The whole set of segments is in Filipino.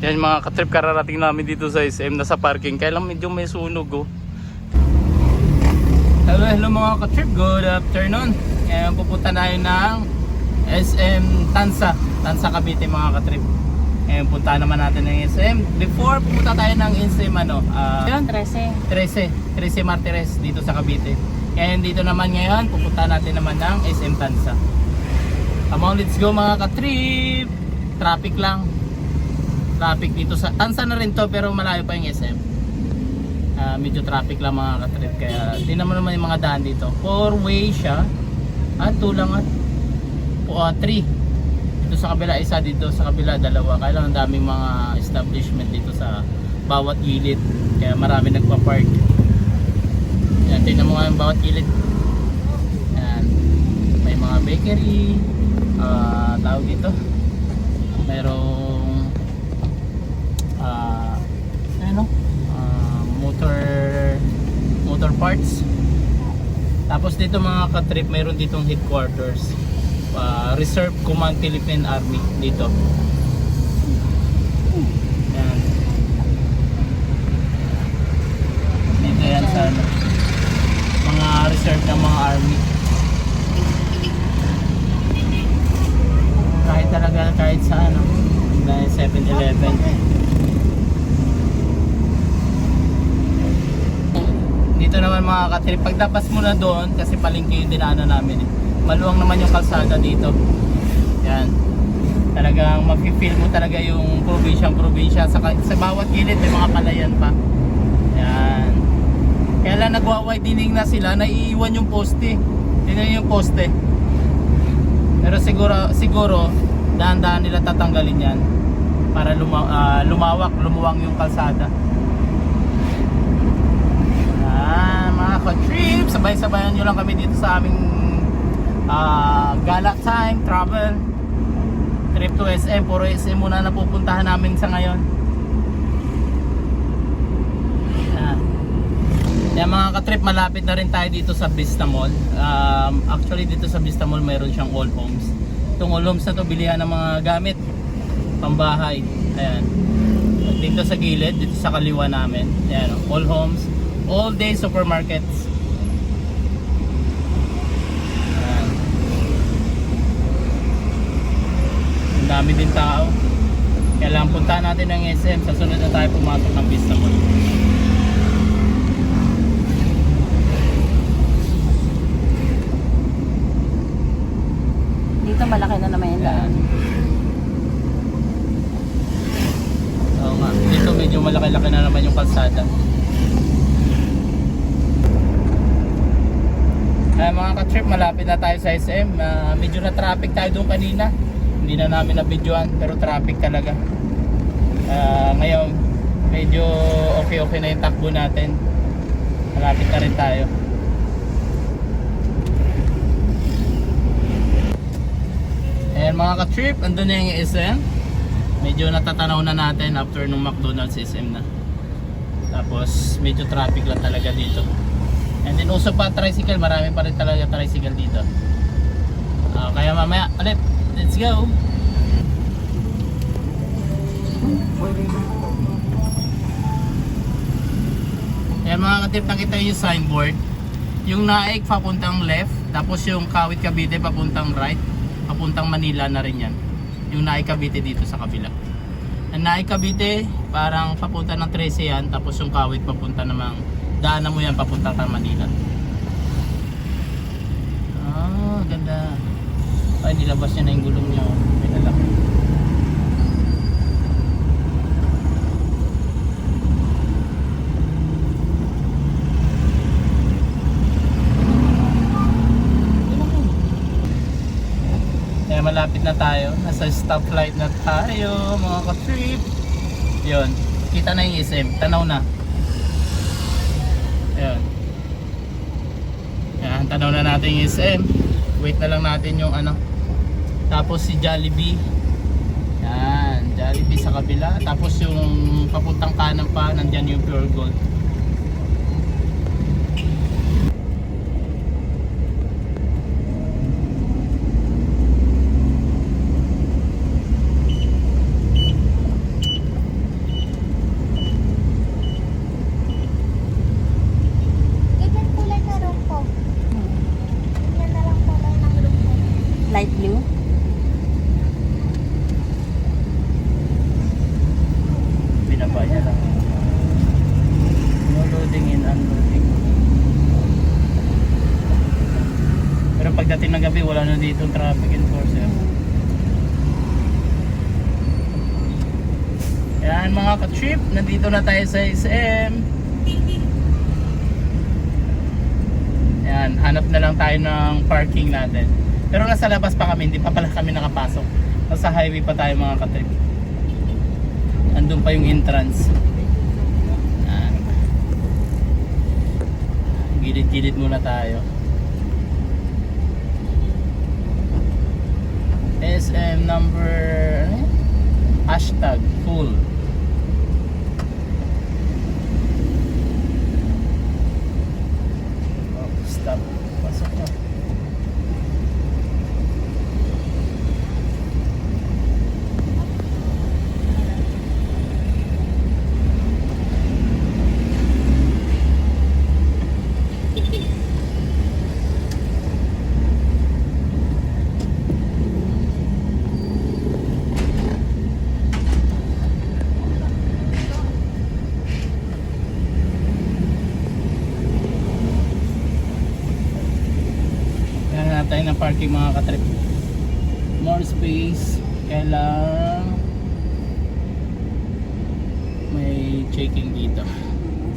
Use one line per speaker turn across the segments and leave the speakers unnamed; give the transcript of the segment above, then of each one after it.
Yan mga katrip, kararating namin dito sa SM, nasa parking. Kaya lang medyo may sunog oh. Hello mga katrip, good afternoon. Ngayon pupunta tayo ng SM Tansa Cavite mga katrip. Ngayon punta naman natin ng SM. Before pumunta tayo ng SM 13 Martires dito sa Cavite. Ngayon dito naman ngayon pupunta natin naman ng SM Tansa. Come on, let's go mga katrip. Traffic lang. Traffic dito sa Tansa na rin to, pero malayo pa yung SM. Medyo traffic lang mga katrip, kaya di naman yung mga daan dito. 4-way siya at 2 lang at 3 dito sa kabila, isa dito sa kabila, dalawa. Kaya lang ang daming mga establishment dito sa bawat gilid, kaya marami nagpa-park. Yan, tingnan mo nga yung bawat gilid. Yan, may mga bakery, tawag dito, merong motor parts. Tapos dito mga katrip, mayroon ditong headquarters, Reserve Command Philippine Army dito. Yan. Dito yan sa mga reserve ng mga army. Kahit talaga, kahit sa 7-Eleven. Dito naman mga katrip, pagdapas mo na doon, kasi palengke yung dinaanan namin eh. Maluwang naman yung kalsada dito. Yan. Talagang mafe-feel mo talaga yung probinsya sa bawat gilid may mga palayan pa. Yan. Kaya lang nagwa-widening na sila, naiiwan yung poste. Tingnan yung poste. Pero siguro dahan-dahan nila tatanggalin yan para lumuwang yung kalsada. Mga ka-trip, sabay-sabayan nyo lang kami dito sa aming gala time, travel trip to SM. Puro SM muna napupuntahan namin sa ngayon. Yan mga ka-trip, malapit na rin tayo dito sa Vista Mall. Actually dito sa Vista Mall mayroon siyang All Homes. Itong All Homes na to, bilihan ng mga gamit pambahay. Ayan, dito sa gilid, dito sa kaliwa namin. Ayan, All Homes, all day supermarkets. Ayan. Ang dami din tao. Kaya lang punta natin ng SM. Sa sunod na tayo pumasok ng Vista Mall.
Dito malaki na naman yung daan.
Oo nga, dito medyo malaki-laki na naman yung kalsada. Mga ka-trip, malapit na tayo sa SM. Medyo na traffic tayo doon kanina. Hindi na namin na-videoan, pero traffic talaga. Ngayon, medyo okay na yung takbo natin. Malapit na rin tayo. Ayan mga ka-trip, andun na yung SM. Medyo natatanaw na natin after nung McDonald's, SM na. Tapos medyo traffic lang talaga dito. And then uso pa tricycle, marami pa rin talaga tricycle dito. Kaya mamaya ulit, let's go. Ayan mga katip, nakita yung signboard. Yung Naik papuntang left, tapos yung Kawit Cavite papuntang right, papuntang Manila na rin yan. Yung Naik Cavite dito sa kabila. Ang Naik Cavite parang papunta ng 13 yan, tapos yung Kawit papunta namang daanan mo yan papunta kang Manila. Ganda. Ay, nilabas niya na yung gulong niya. May lalaki. Kaya malapit na tayo. Nasa stoplight na tayo mga ka-trip. Yun, kita na yung SM. Tanaw na. Ayan. Ayan, tanaw na natin yung SM. Wait na lang natin yung tapos si Jollibee. Ayan, Jollibee sa kabila. Tapos yung papuntang kanan pa, nandyan yung Pure Gold.
light blue.
Binaba niya lang. No loading in, unloading. Pero pagdating ng gabi, wala na dito traffic enforcer. Yan mga ka-trip, nandito na tayo sa SM. Yan, hanap na lang tayo ng parking natin. Pero nasa labas pa kami, hindi pa pala kami nakapasok. Nasa highway pa tayo mga ka-trip. Andun pa yung entrance. Yan. Gilid-gilid muna tayo. SM number hashtag full. Stop. Pasok na. Tayo ng parking mga katrip. More space. Kailang may checking dito.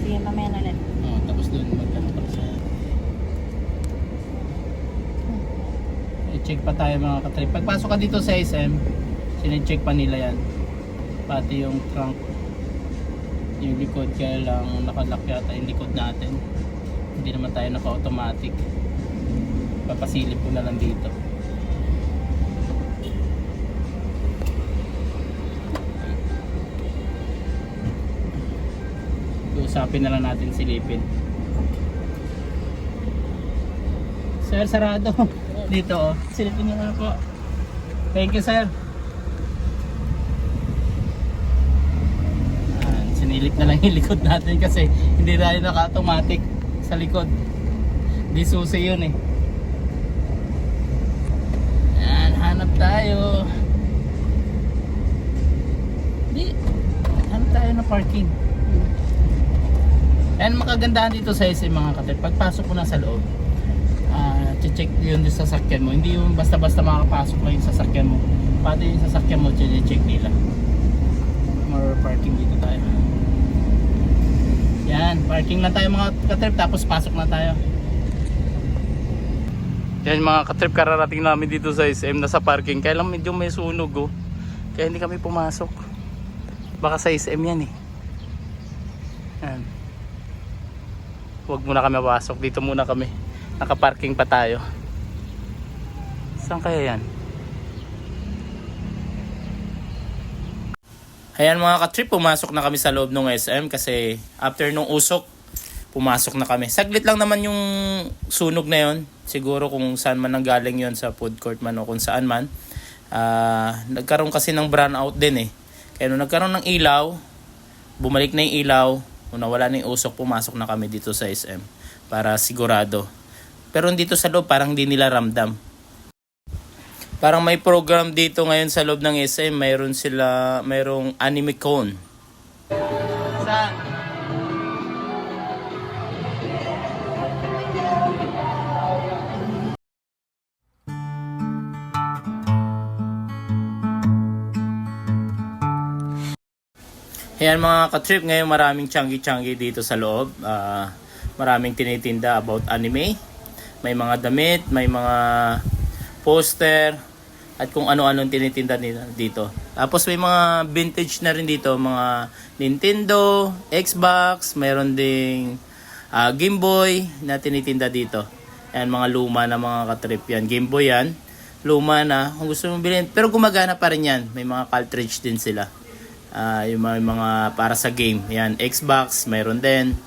Sige, mamaya na ulit.
Oh, tapos doon magkano pa siya. I-check pa tayo mga katrip. Pagpasok ka dito sa SM, sine-check pa nila yan. Pati yung trunk. Yung likod, kaya lang nakalock yata yung likod natin. Hindi naman tayo naka-automatic. Papasilip ko na lang dito. Usapin na lang natin silipin. Sir, sarado. Dito oh. Silipin niyo na po. Thank you sir. Sinilip na lang yung likod natin kasi hindi tayo naka-automatic sa likod. Di susi yun eh. Hanap tayo. Hanap tayo ng parking. And makagandahan dito sa SM mga katrip. Pagpasok mo na sa loob, check yun yung sasakyan mo. Hindi yung basta-basta makapasok lang yung sasakyan mo. Pati yung sasakyan mo, check nila. More parking dito tayo. Yan, parking lang tayo mga katrip. Tapos pasok na tayo. Yan mga katrip, kararating namin dito sa SM, nasa parking. Kaya lang medyo may sunog oh. Kaya hindi kami pumasok. Baka sa SM yan eh. Yan. Huwag muna kami mapasok. Dito muna kami. Nakaparking pa tayo. Saan kaya yan? Ayan mga katrip, pumasok na kami sa loob ng SM kasi after nung usok, pumasok na kami. Saglit lang naman yung sunog na yon. Siguro kung saan man nanggaling yon, sa food court man o kung saan man. Nagkaroon kasi ng brownout din eh. Kaya nung nagkaroon ng ilaw, bumalik na yung ilaw, nung nawala na yung usok, pumasok na kami dito sa SM para sigurado. Pero dito sa loob parang hindi nila ramdam. Parang may program dito ngayon sa loob ng SM, mayroong anime cone. Saan? Ayan mga ka-trip, ngayon maraming tiyanggi-tiyanggi dito sa loob. Maraming tinitinda about anime. May mga damit, may mga poster, at kung ano-anong tinitinda nila dito. Tapos may mga vintage na rin dito, mga Nintendo, Xbox, mayroon ding Game Boy na tinitinda dito. Ayan mga luma na mga ka-trip yan. Game Boy yan, luma na, kung gusto mong bilhin. Pero gumagana pa rin yan, may mga cartridge din sila. Yung mga para sa game. Yan, Xbox, mayroon din.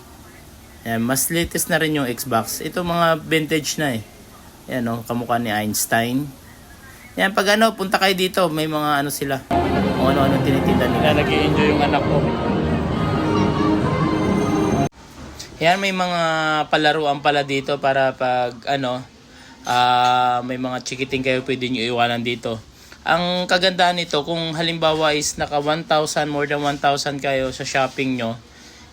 Yan, mas latest na rin yung Xbox. Ito mga vintage na eh. Yan o, kamukha ni Einstein. Yan, pag punta kayo dito, may mga sila. Kung ano-ano tinitinda nila. Yan, nag-i-enjoy yung anak ko. Yan, may mga palaruan pala dito para pag May mga chikiting kayo pwede nyo iwanan dito. Ang kagandahan nito, kung halimbawa is naka 1,000, more than 1,000 kayo sa shopping nyo,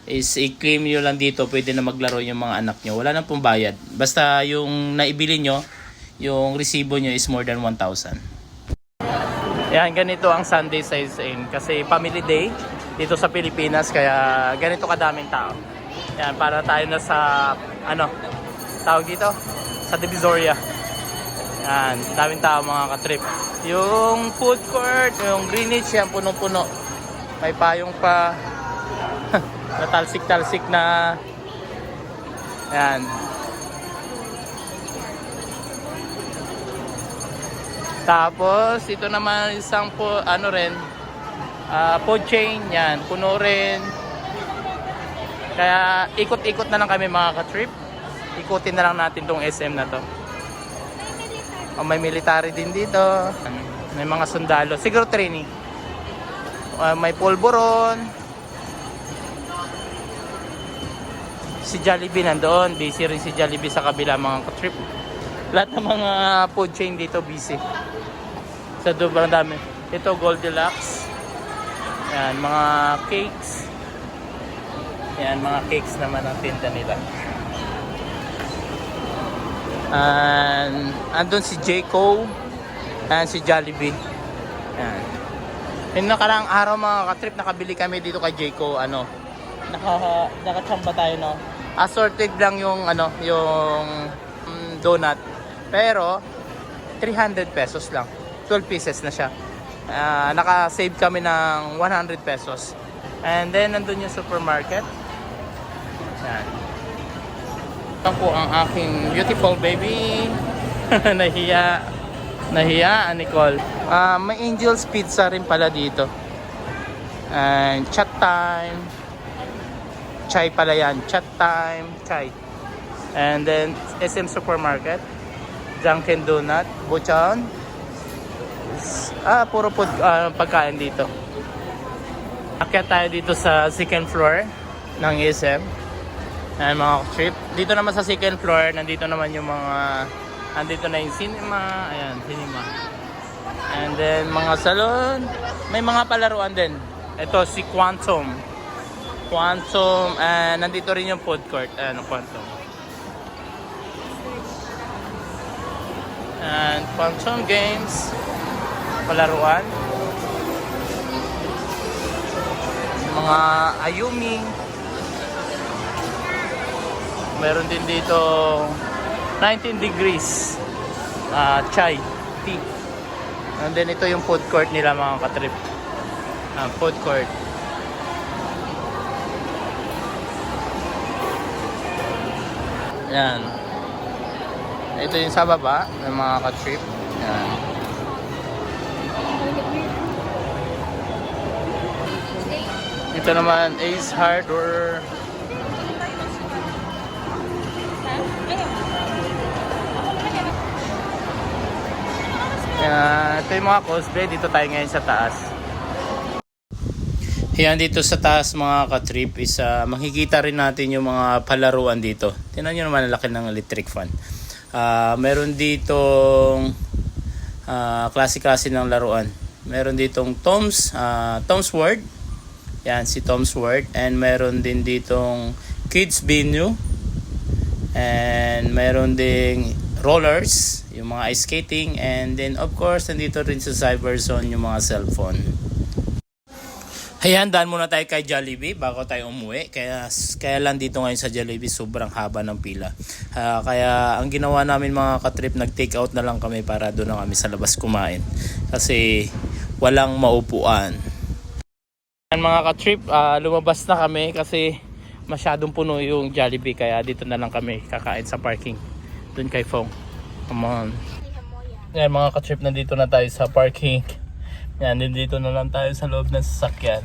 is i-claim nyo lang dito, pwede na maglaro yung mga anak nyo. Wala nang pong bayad. Basta yung naibili nyo, yung resibo nyo is more than 1,000. Yan, ganito ang Sunday sa SM. Kasi family day dito sa Pilipinas, kaya ganito kadaming tao. Yan, para tayo na sa, tawag dito? Sa Divisoria. Yan, daming tao mga ka-trip. Yung food court, yung Greenwich, yan punong-puno. May payong pa. Natalsik-talsik na. Yan. Tapos, ito naman isang food chain. Yan, puno rin. Kaya, ikot-ikot na lang kami mga ka-trip. Ikutin na lang natin tong SM na to. May military din dito. May mga sundalo. Siguro training. May pulburon. Si Jollibee nandoon. Busy rin si Jollibee sa kabila mga ka-trip. Lahat ng mga food chain dito busy. Sa sobrang dami. Ito Goldilocks. Yan, mga cakes. Yan, mga cakes naman ang tinda nila. And andun si Jayco and si Jollibee. Yan. Yung nakaraang araw mga ka-trip, nakabili kami dito kay Jayco. Nakachamba tayo, no? Assorted lang yung yung donut. Pero 300 pesos lang. 12 pieces na siya. Naka-save kami ng 100 pesos. And then nandun yung supermarket. Yan. Ito po ang aking beautiful baby. Nahiya, Nicole. May Angel's Pizza rin pala dito. And chat time. Chai pala yan. Chat time. Chai. And then SM Supermarket. Dunkin Donut. Buchon. Puro pagkain dito. Akyat tayo dito sa second floor ng SM. Ayan mga trip. Dito naman sa second floor, nandito naman yung nandito na yung cinema. Ayan, cinema. And then mga salon. May mga palaruan din. Ito si Quantum. And nandito rin yung food court. Ayan, Quantum. And Quantum Games. Palaruan. Mga Ayumi. Meron din dito 19 degrees chai tea. And then ito yung food court nila mga ka-trip. Food court. Yan. Ito yung sa baba ng mga ka-trip. Yan. Ito naman Ace Hardware. Ito yung mga cosplay. Dito tayo ngayon sa taas. Yan, dito sa taas mga ka-trip is makikita rin natin yung mga palaruan dito. Tingnan nyo naman ang laki ng electric fan. Meron ditong klase-klase ng laruan. Meron ditong Tom's World. Yan, si Tom's World. And meron din ditong Kids Venue. And meron ding rollers, yung mga ice skating. And then of course, nandito rin sa Cyberzone yung mga cellphone. Ayan, daan muna tayo kay Jollibee bago tayo umuwi. Kaya lang dito ngayon sa Jollibee, sobrang haba ng pila. Kaya ang ginawa namin mga ka-trip, nag-take out na lang kami para doon na kami sa labas kumain. Kasi walang maupuan. Ayan mga ka-trip, lumabas na kami kasi masyadong puno yung Jollibee. Kaya dito na lang kami kakain sa parking. Doon kay Fong. Come on. Ayan mga ka-trip, nandito na tayo sa parking. Yan, dito na lang tayo sa loob ng sasakyan.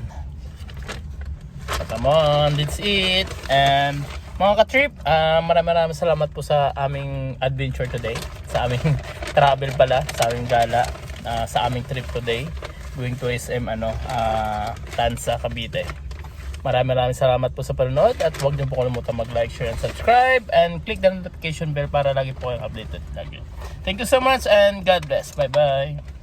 So, come on, let's eat. And mga ka-trip, maraming salamat po sa aming adventure today. Sa aming travel pala, sa aming gala, sa aming trip today. Going to SM, Tansa, Cavite. Maraming salamat po sa panonood at huwag niyo po kalimutan mag-like, share, and subscribe and click the notification bell para lagi po kayong updated lagi. Thank you so much and God bless. Bye-bye.